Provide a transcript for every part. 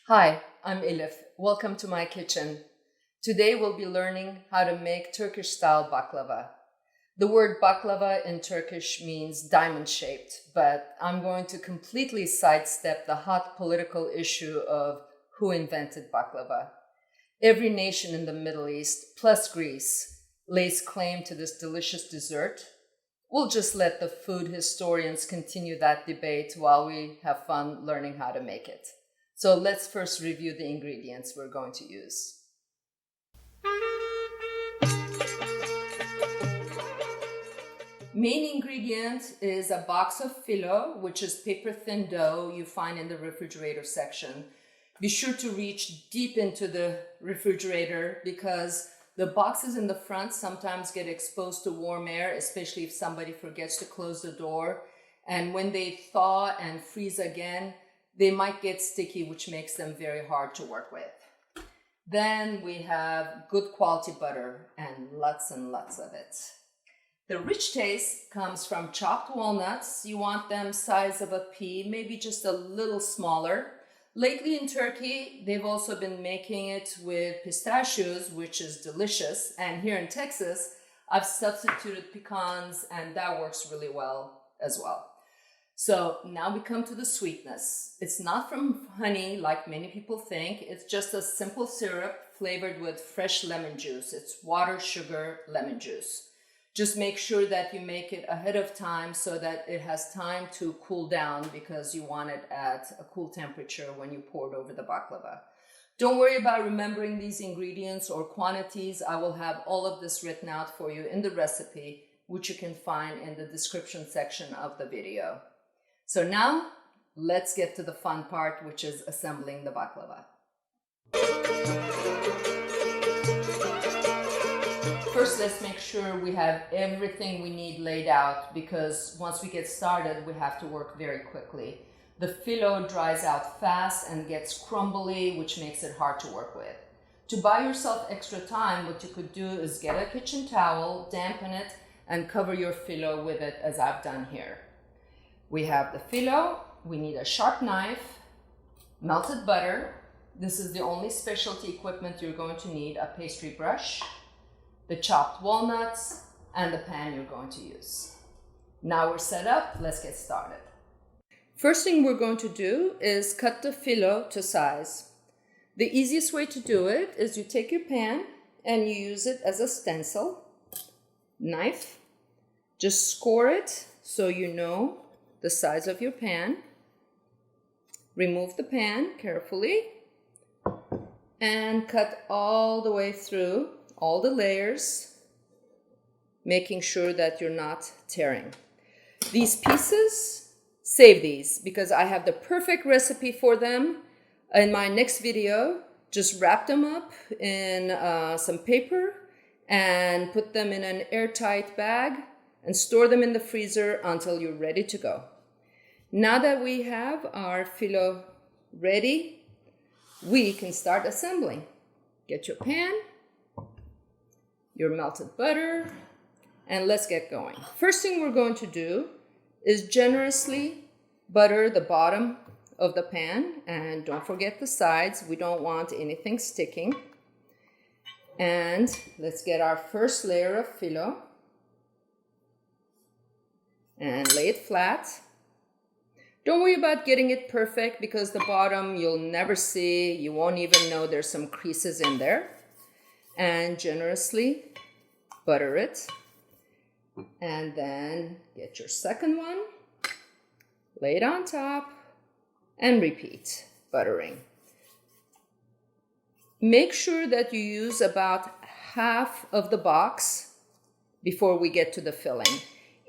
Hi, I'm Elif. Welcome to my kitchen. Today we'll be learning how to make Turkish-style baklava. The word baklava in Turkish means diamond-shaped, but I'm going to completely sidestep the hot political issue of who invented baklava. Every nation in the Middle East, plus Greece, lays claim to this delicious dessert. We'll just let the food historians continue that debate while we have fun learning how to make it. So let's first review the ingredients we're going to use. Main ingredient is a box of filo, which is paper-thin dough you find in the refrigerator section. Be sure to reach deep into the refrigerator because the boxes in the front sometimes get exposed to warm air, especially if somebody forgets to close the door. And when they thaw and freeze again, they might get sticky, which makes them very hard to work with. Then we have good quality butter and lots of it. The rich taste comes from chopped walnuts. You want them size of a pea, maybe just a little smaller. Lately in Turkey, they've also been making it with pistachios, which is delicious. And here in Texas, I've substituted pecans, and that works really well as well. So now we come to the sweetness. It's not from honey like many people think. It's just a simple syrup flavored with fresh lemon juice. It's water, sugar, lemon juice. Just make sure that you make it ahead of time so that it has time to cool down because you want it at a cool temperature when you pour it over the baklava. Don't worry about remembering these ingredients or quantities. I will have all of this written out for you in the recipe, which you can find in the description section of the video. So now, let's get to the fun part, which is assembling the baklava. First, let's make sure we have everything we need laid out because once we get started, we have to work very quickly. The filo dries out fast and gets crumbly, which makes it hard to work with. To buy yourself extra time, what you could do is get a kitchen towel, dampen it, and cover your filo with it as I've done here. We have the filo, we need a sharp knife, melted butter. This is the only specialty equipment you're going to need, a pastry brush, the chopped walnuts, and the pan you're going to use. Now we're set up, let's get started. First thing we're going to do is cut the filo to size. The easiest way to do it is you take your pan and you use it as a stencil, knife, just score it so you know the size of your pan. Remove the pan carefully and cut all the way through all the layers, making sure that you're not tearing. These pieces, save these because I have the perfect recipe for them in my next video. Just wrap them up in some paper and put them in an airtight bag and store them in the freezer until you're ready to go. Now that we have our filo ready, we can start assembling. Get your pan, your melted butter, and let's get going. First thing we're going to do is generously butter the bottom of the pan, and don't forget the sides. We don't want anything sticking. And let's get our first layer of filo and lay it flat. Don't worry about getting it perfect because the bottom you'll never see. You won't even know there's some creases in there. And generously butter it. And then get your second one, lay it on top, and repeat buttering. Make sure that you use about half of the box before we get to the filling.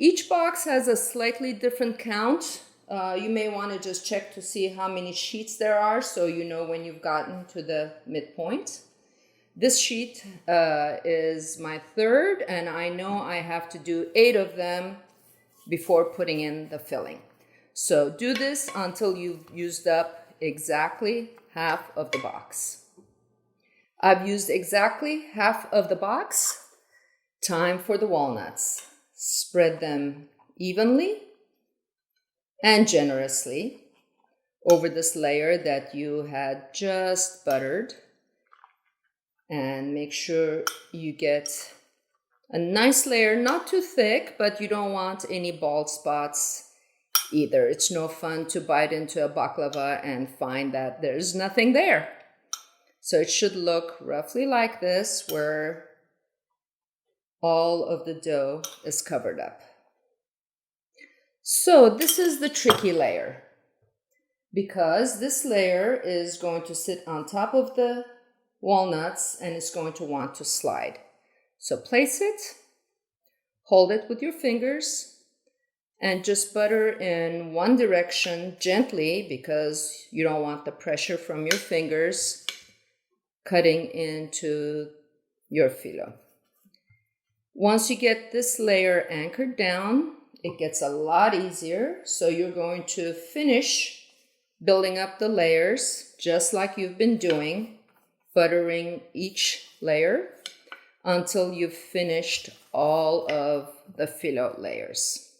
Each box has a slightly different count. You may want to just check to see how many sheets there are so you know when you've gotten to the midpoint. This sheet is my third, and I know I have to do 8 of them before putting in the filling. So do this until you've used up exactly half of the box. I've used exactly half of the box. Time for the walnuts. Spread them evenly and generously. over this layer that you had just buttered. And make sure you get a nice layer, not too thick, but you don't want any bald spots either. It's no fun to bite into a baklava and find that there's nothing there. So it should look roughly like this, where all of the dough is covered up. So this is the tricky layer, because this layer is going to sit on top of the walnuts and it's going to want to slide. So place it, hold it with your fingers, and just butter in one direction gently, because you don't want the pressure from your fingers cutting into your filo. Once you get this layer anchored down, it gets a lot easier. So you're going to finish building up the layers just like you've been doing, buttering each layer until you've finished all of the filo layers.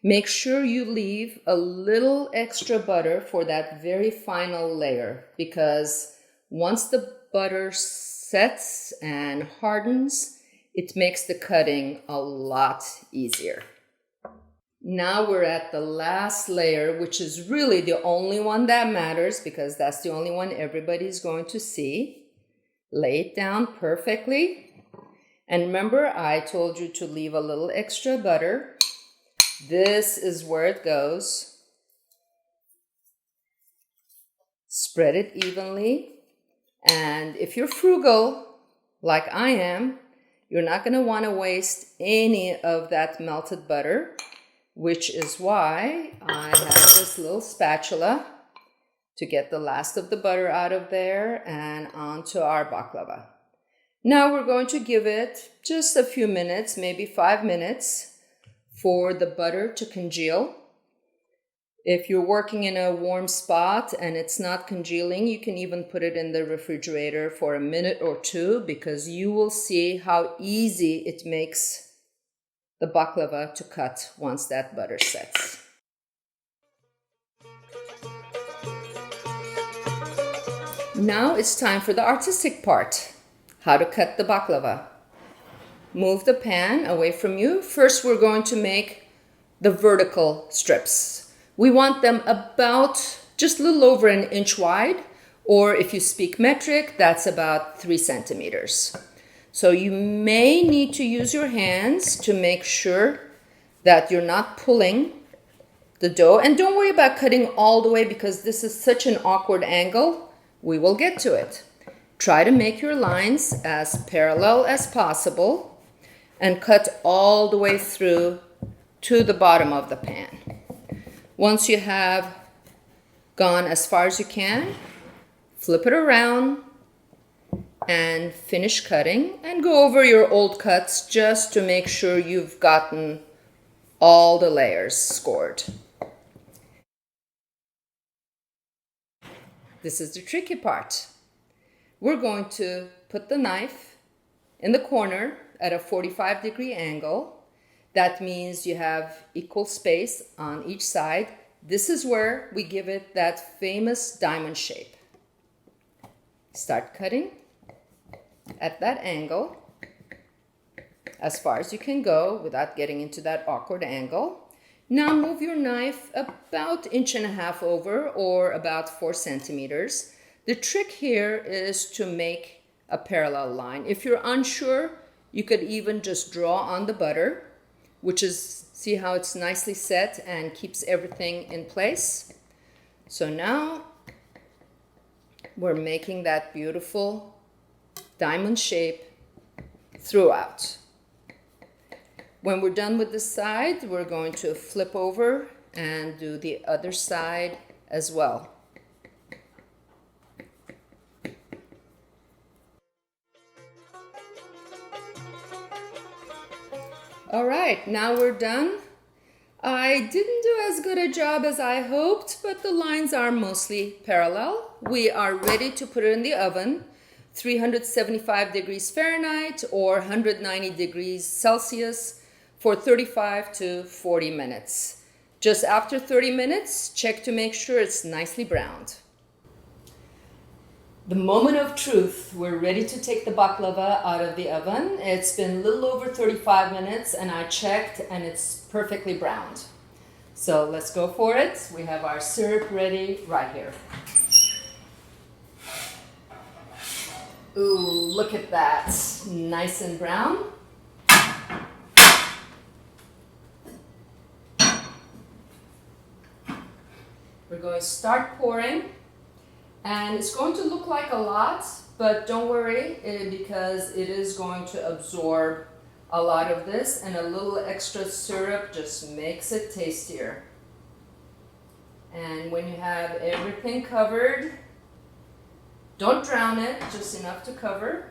Make sure you leave a little extra butter for that very final layer, because once the butter sets and hardens, it makes the cutting a lot easier. Now we're at the last layer, which is really the only one that matters, because that's the only one everybody's going to see. Lay it down perfectly. And remember, I told you to leave a little extra butter. This is where it goes. Spread it evenly. And if you're frugal, like I am, you're not going to want to waste any of that melted butter, which is why I have this little spatula to get the last of the butter out of there and onto our baklava. Now we're going to give it just a few minutes, maybe 5 minutes, for the butter to congeal. If you're working in a warm spot and it's not congealing, you can even put it in the refrigerator for a minute or two, because you will see how easy it makes the baklava to cut once that butter sets. Now it's time for the artistic part, how to cut the baklava. Move the pan away from you. First, we're going to make the vertical strips. We want them about just a little over 1 inch wide, or if you speak metric, that's about 3 centimeters. So you may need to use your hands to make sure that you're not pulling the dough. And don't worry about cutting all the way, because this is such an awkward angle. We will get to it. Try to make your lines as parallel as possible and cut all the way through to the bottom of the pan. Once you have gone as far as you can, flip it around and finish cutting, and go over your old cuts just to make sure you've gotten all the layers scored. This is the tricky part. We're going to put the knife in the corner at a 45-degree angle. That means you have equal space on each side. This is where we give it that famous diamond shape. Start cutting at that angle as far as you can go without getting into that awkward angle. Now move your knife about 1.5 inches over, or about 4 centimeters. The trick here is to make a parallel line. If you're unsure, you could even just draw on the butter, which is, see how it's nicely set and keeps everything in place. So now we're making that beautiful diamond shape throughout. When we're done with this side, we're going to flip over and do the other side as well. All right, now we're done. I didn't do as good a job as I hoped, but the lines are mostly parallel. We are ready to put it in the oven, 375 degrees Fahrenheit or 190 degrees Celsius for 35 to 40 minutes. Just after 30 minutes, check to make sure it's nicely browned. The moment of truth, we're ready to take the baklava out of the oven. It's been a little over 35 minutes and I checked and it's perfectly browned. So let's go for it. We have our syrup ready right here. Ooh, look at that. Nice and brown. We're going to start pouring. And it's going to look like a lot, but don't worry because it is going to absorb a lot of this, and a little extra syrup just makes it tastier. And when you have everything covered, don't drown it, just enough to cover.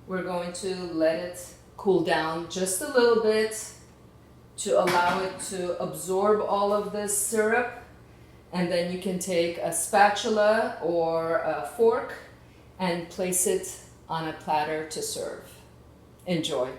We're going to let it cool down just a little bit to allow it to absorb all of this syrup. And then you can take a spatula or a fork and place it on a platter to serve. Enjoy.